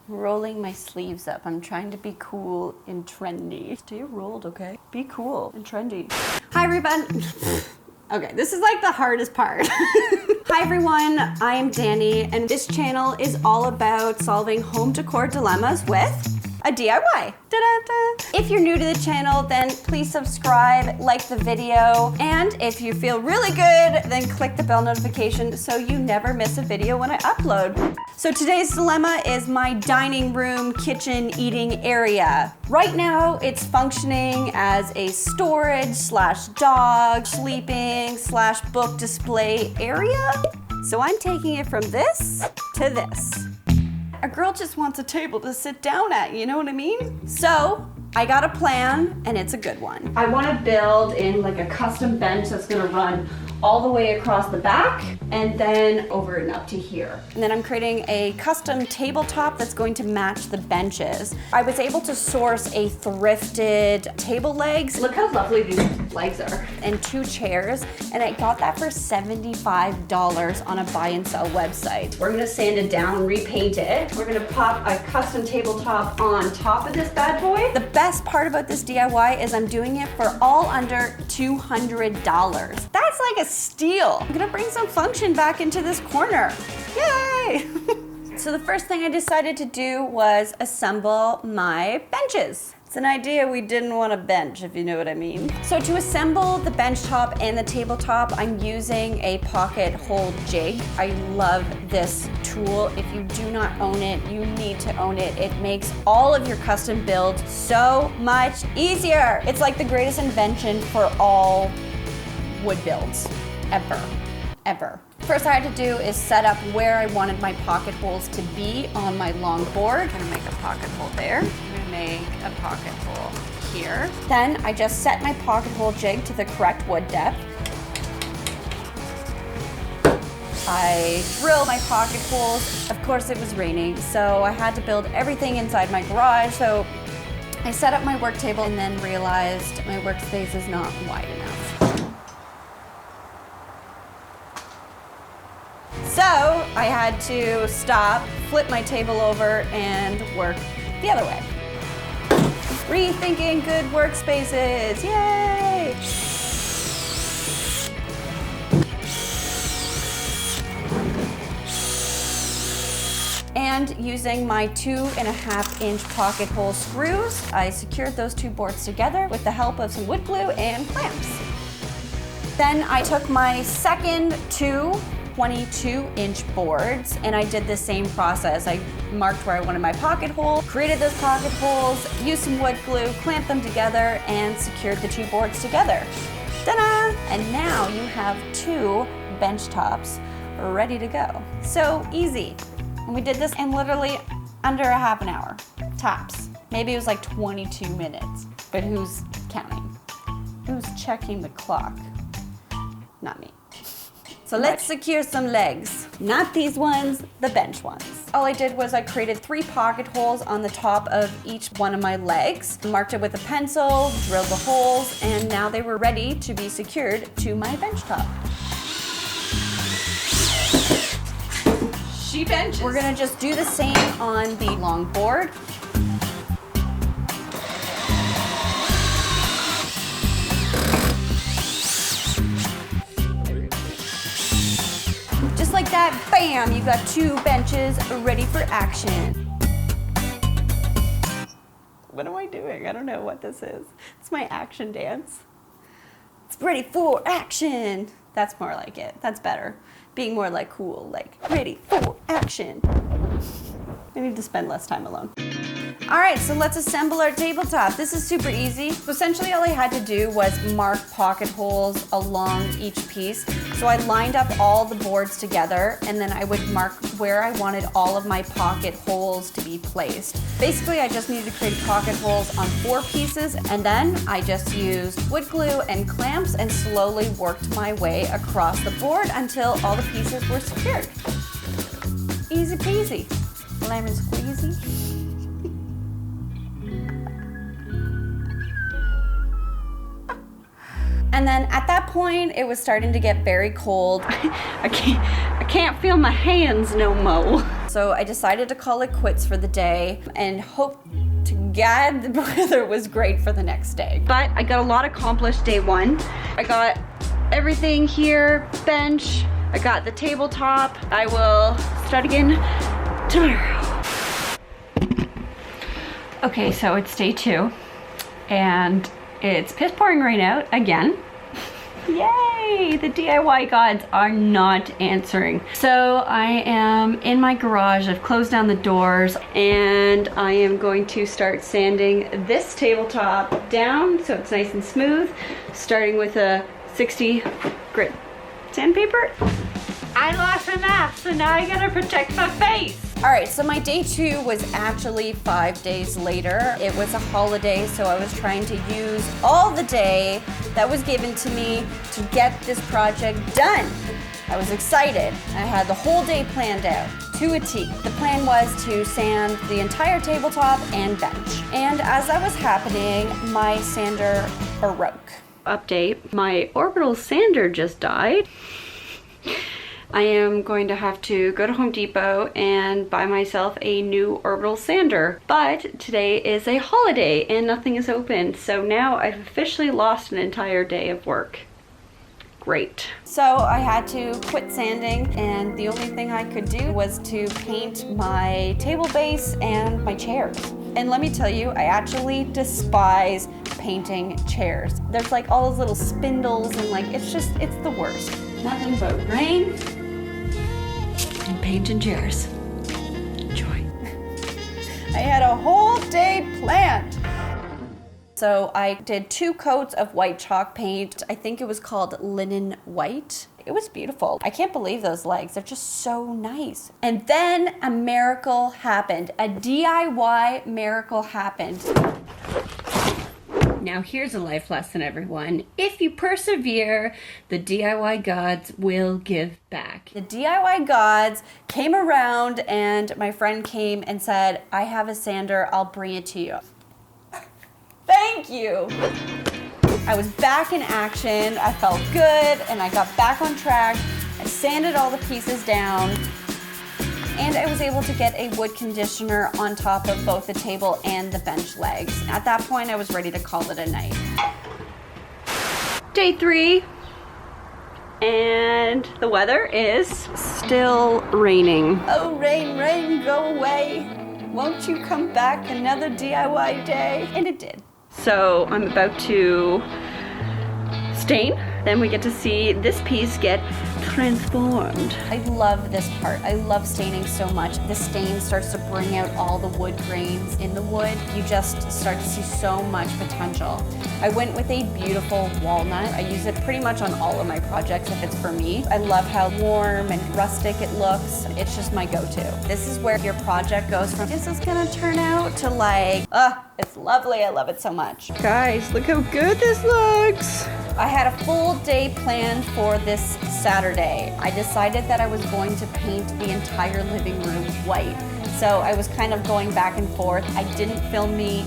rolling my sleeves up. I'm trying to be cool and trendy. Stay rolled, okay? Be cool and trendy. Hi, everyone. Okay, this is like the hardest part. Hi everyone, I am Danie, and this channel is all about solving home decor dilemmas with a DIY. Da-da-da. If you're new to the channel, then please subscribe, like the video, and if you feel really good, then click the bell notification so you never miss a video when I upload. So today's dilemma is my dining room, kitchen, eating area. Right now, it's functioning as a storage / dog sleeping / book display area. So I'm taking it from this to this. A girl just wants a table to sit down at, you know what I mean? So I got a plan, and it's a good one. I want to build in like a custom bench that's gonna run all the way across the back and then over and up to here. And then I'm creating a custom tabletop that's going to match the benches. I was able to source a thrifted table legs. Look how lovely these legs are. And 2 chairs, and I got that for $75 on a buy and sell website. We're gonna sand it down, repaint it. We're gonna pop a custom tabletop on top of this bad boy. The best part about this DIY is I'm doing it for all under $200. That's like a steal. I'm gonna bring some function back into this corner. Yay! So the first thing I decided to do was assemble my benches. It's an idea we didn't want to bench, if you know what I mean. So to assemble the bench top and the tabletop, I'm using a pocket hole jig. I love this tool. If you do not own it, you need to own it. It makes all of your custom builds so much easier. It's like the greatest invention for all wood builds, ever. First I had to do is set up where I wanted my pocket holes to be on my long board. I'm gonna make a pocket hole there. I'm gonna make a pocket hole here. Then I just set my pocket hole jig to the correct wood depth. I drill my pocket holes. Of course it was raining, so I had to build everything inside my garage. So I set up my work table and then realized my workspace is not wide enough. So I had to stop, flip my table over, and work the other way. Rethinking good workspaces, yay! And using my 2.5-inch pocket hole screws, I secured those 2 boards together with the help of some wood glue and clamps. Then I took my second 2 22-inch boards, and I did the same process. I marked where I wanted my pocket hole, created those pocket holes, used some wood glue, clamped them together, and secured the 2 boards together. Ta-da! And now you have 2 bench tops ready to go. So easy. And we did this in literally under a half an hour, tops. Maybe it was like 22 minutes, but who's counting? Who's checking the clock? Not me. So let's secure some legs. Not these ones, the bench ones. All I did was I created 3 pocket holes on the top of each one of my legs, marked it with a pencil, drilled the holes, and now they were ready to be secured to my bench top. She benches. We're gonna just do the same on the long board. Just like that, bam, you got 2 benches ready for action. What am I doing? I don't know what this is. It's my action dance. It's ready for action. That's more like it. That's better. Being more like cool, like ready for action. I need to spend less time alone. All right, so let's assemble our tabletop. This is super easy. So essentially all I had to do was mark pocket holes along each piece. So I lined up all the boards together, and then I would mark where I wanted all of my pocket holes to be placed. Basically, I just needed to create pocket holes on 4 pieces, and then I just used wood glue and clamps and slowly worked my way across the board until all the pieces were secured. Easy peasy, lemon squeezy. And then at that point, it was starting to get very cold. I can't feel my hands no more. So I decided to call it quits for the day and hope to God the weather was great for the next day. But I got a lot accomplished day one. I got everything here, bench, I got the tabletop. I will start again tomorrow. Okay, so it's day 2 and it's piss pouring rain out again. Yay! The DIY gods are not answering. So I am in my garage. I've closed down the doors and I am going to start sanding this tabletop down so it's nice and smooth, starting with a 60 grit sandpaper. I lost my mask, so now I gotta protect my face. All right, so my day 2 was actually 5 days later. It was a holiday, so I was trying to use all the day that was given to me to get this project done. I was excited. I had the whole day planned out to a T. The plan was to sand the entire tabletop and bench. And as that was happening, my sander broke. Update, my orbital sander just died. I am going to have to go to Home Depot and buy myself a new orbital sander. But today is a holiday and nothing is open, so now I've officially lost an entire day of work. Great. So I had to quit sanding and the only thing I could do was to paint my table base and my chairs. And let me tell you, I actually despise painting chairs. There's like all those little spindles and like, it's the worst. Nothing but rain and painting chairs. Enjoy. I had a whole day planned. So I did 2 coats of white chalk paint. I think it was called linen white. It was beautiful. I can't believe those legs. They're just so nice. And then a miracle happened. A DIY miracle happened. Now here's a life lesson, everyone. If you persevere, the DIY gods will give back. The DIY gods came around and my friend came and said, I have a sander, I'll bring it to you. Thank you. I was back in action, I felt good, and I got back on track. I sanded all the pieces down, and I was able to get a wood conditioner on top of both the table and the bench legs. At that point, I was ready to call it a night. Day 3, and the weather is still raining. Oh, rain, rain, go away. Won't you come back another DIY day? And it did. So I'm about to stain. Then we get to see this piece get transformed. I love this part. I love staining so much. The stain starts to bring out all the wood grains in the wood. You just start to see so much potential. I went with a beautiful walnut. I use it pretty much on all of my projects if it's for me. I love how warm and rustic it looks. It's just my go-to. This is where your project goes from, is this gonna turn out, to like, it's lovely. I love it so much. Guys, look how good this looks. I had a full day planned for this Saturday. I decided that I was going to paint the entire living room white. So I was kind of going back and forth. I didn't film me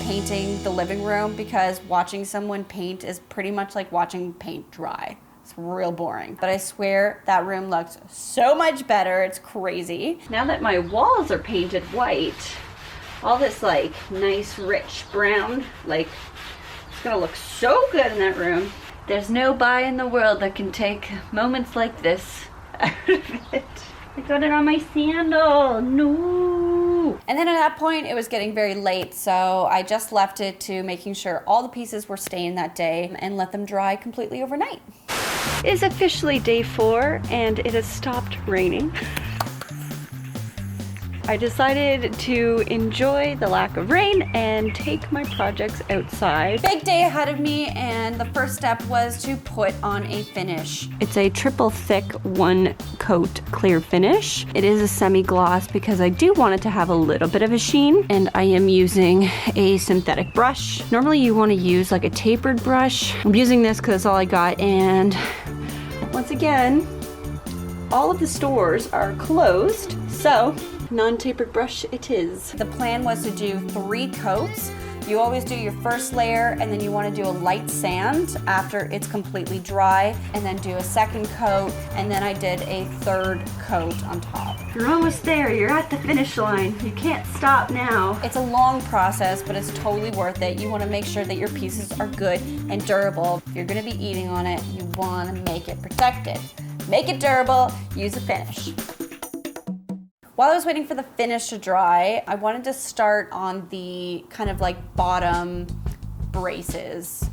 painting the living room because watching someone paint is pretty much like watching paint dry. It's real boring. But I swear that room looked so much better. It's crazy. Now that my walls are painted white, all this like nice rich brown, like it's gonna look so good in that room. There's no buy in the world that can take moments like this out of it. I got it on my sandal, no. And then at that point, it was getting very late, so I just left it to making sure all the pieces were stained that day and let them dry completely overnight. It's officially day 4 and it has stopped raining. I decided to enjoy the lack of rain and take my projects outside. Big day ahead of me, and the first step was to put on a finish. It's a triple thick 1-coat clear finish. It is a semi-gloss because I do want it to have a little bit of a sheen, and I am using a synthetic brush. Normally you want to use like a tapered brush. I'm using this because that's all I got, and once again, all of the stores are closed, so non-tapered brush it is. The plan was to do 3 coats. You always do your first layer and then you want to do a light sand after it's completely dry, and then do a second coat, and then I did a 3rd coat on top. You're almost there. You're at the finish line. You can't stop now. It's a long process, but it's totally worth it. You want to make sure that your pieces are good and durable. If you're going to be eating on it, you want to make it protected. Make it durable, use a finish. While I was waiting for the finish to dry, I wanted to start on the kind of like bottom braces.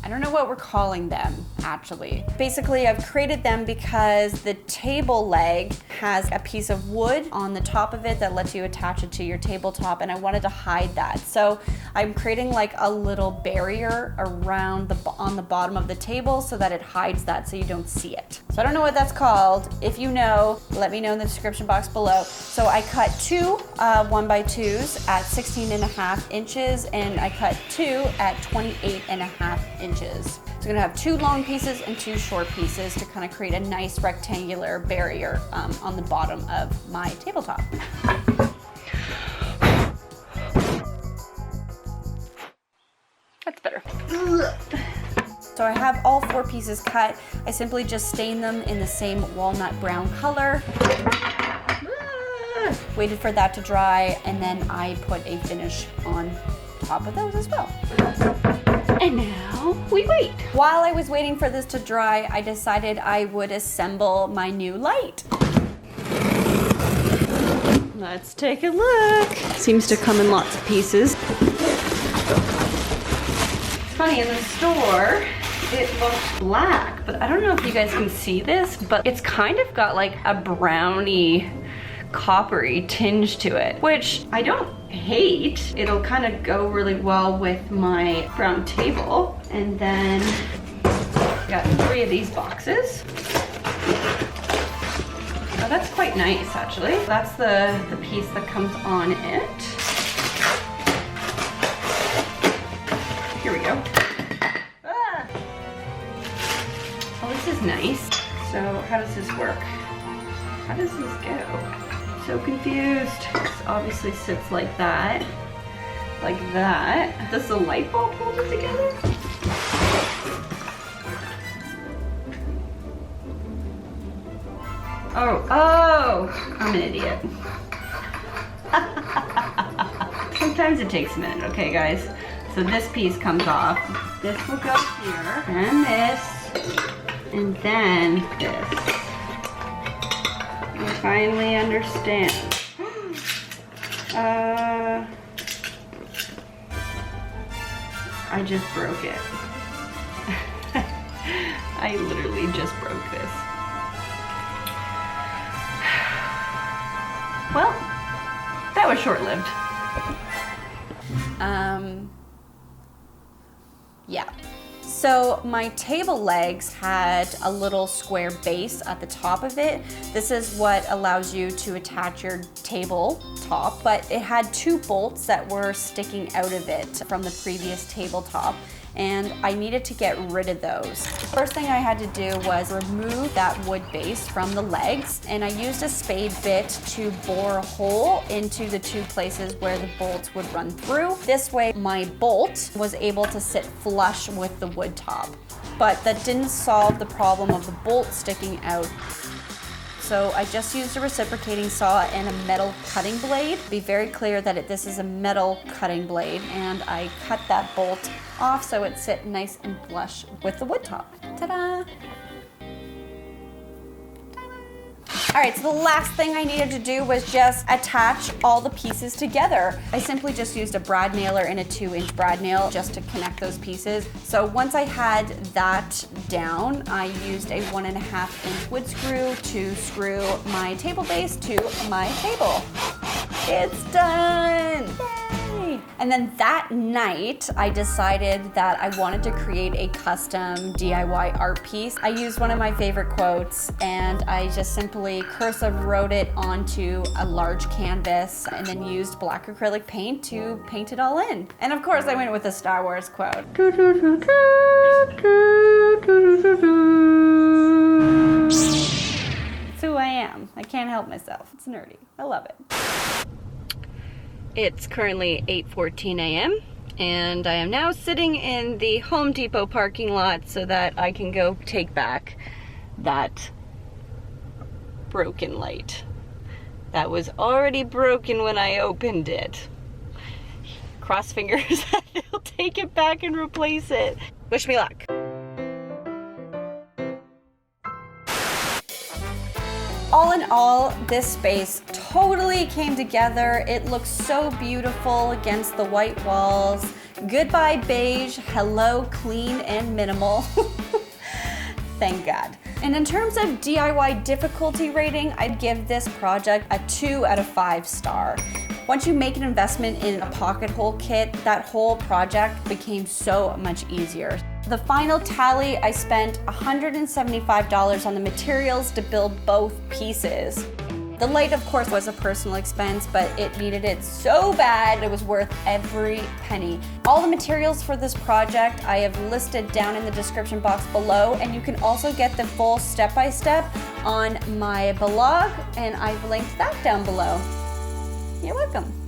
I don't know what we're calling them, actually. Basically, I've created them because the table leg has a piece of wood on the top of it that lets you attach it to your tabletop, and I wanted to hide that. So I'm creating like a little barrier around on the bottom of the table so that it hides that so you don't see it. So I don't know what that's called. If you know, let me know in the description box below. So I cut two 1x2s at 16.5 inches, and I cut two at 28.5 inches. So I'm gonna have two long pieces and two short pieces to kind of create a nice rectangular barrier on the bottom of my tabletop. That's better. So I have all four pieces cut. I simply just stain them in the same walnut brown color. Waited for that to dry, and then I put a finish on top of those as well. And now we wait. While I was waiting for this to dry, I decided I would assemble my new light. Let's take a look. Seems to come in lots of pieces. It's funny, in the store, it looks black, but I don't know if you guys can see this, but it's kind of got like a browny, coppery tinge to it, which I don't hate. It'll kind of go really well with my brown table. And then got 3 of these boxes. Oh, that's quite nice, actually. That's the piece that comes on it. Here we go. Ah! Oh, this is nice. So how does this work? How does this go? So confused. This obviously sits like that. Like that. Does the light bulb hold it together? Oh, I'm an idiot. Sometimes it takes a minute, okay guys? So this piece comes off. This will go here, and this, and then this. I finally understand. I just broke it. I literally just broke this. Well, that was short-lived. Yeah. So my table legs had a little square base at the top of it. This is what allows you to attach your tabletop, but it had 2 bolts that were sticking out of it from the previous tabletop, and I needed to get rid of those. The first thing I had to do was remove that wood base from the legs, and I used a spade bit to bore a hole into the 2 places where the bolts would run through. This way my bolt was able to sit flush with the wood top, but that didn't solve the problem of the bolt sticking out. So I just used a reciprocating saw and a metal cutting blade. Be very clear that this is a metal cutting blade, and I cut that bolt off so it sit nice and flush with the wood top. Ta-da! All right, so the last thing I needed to do was just attach all the pieces together. I simply just used a brad nailer and a 2-inch brad nail just to connect those pieces. So once I had that down, I used a 1.5-inch wood screw to screw my table base to my table. It's done! Yay! And then that night, I decided that I wanted to create a custom DIY art piece. I used one of my favorite quotes, and I just simply cursive wrote it onto a large canvas and then used black acrylic paint to paint it all in. And of course, I went with a Star Wars quote. It's who I am. I can't help myself. It's nerdy. I love it. It's currently 8:14 a.m. and I am now sitting in the Home Depot parking lot so that I can go take back that broken light that was already broken when I opened it. Cross fingers that they'll take it back and replace it. Wish me luck. All in all, this space totally came together. It looks so beautiful against the white walls. Goodbye beige, hello clean and minimal. Thank God. And in terms of DIY difficulty rating, I'd give this project a 2 out of 5 star. Once you make an investment in a pocket hole kit, that whole project became so much easier. The final tally, I spent $175 on the materials to build both pieces. The light, of course, was a personal expense, but it needed it so bad, it was worth every penny. All the materials for this project I have listed down in the description box below, and you can also get the full step-by-step on my blog, and I've linked that down below. You're welcome.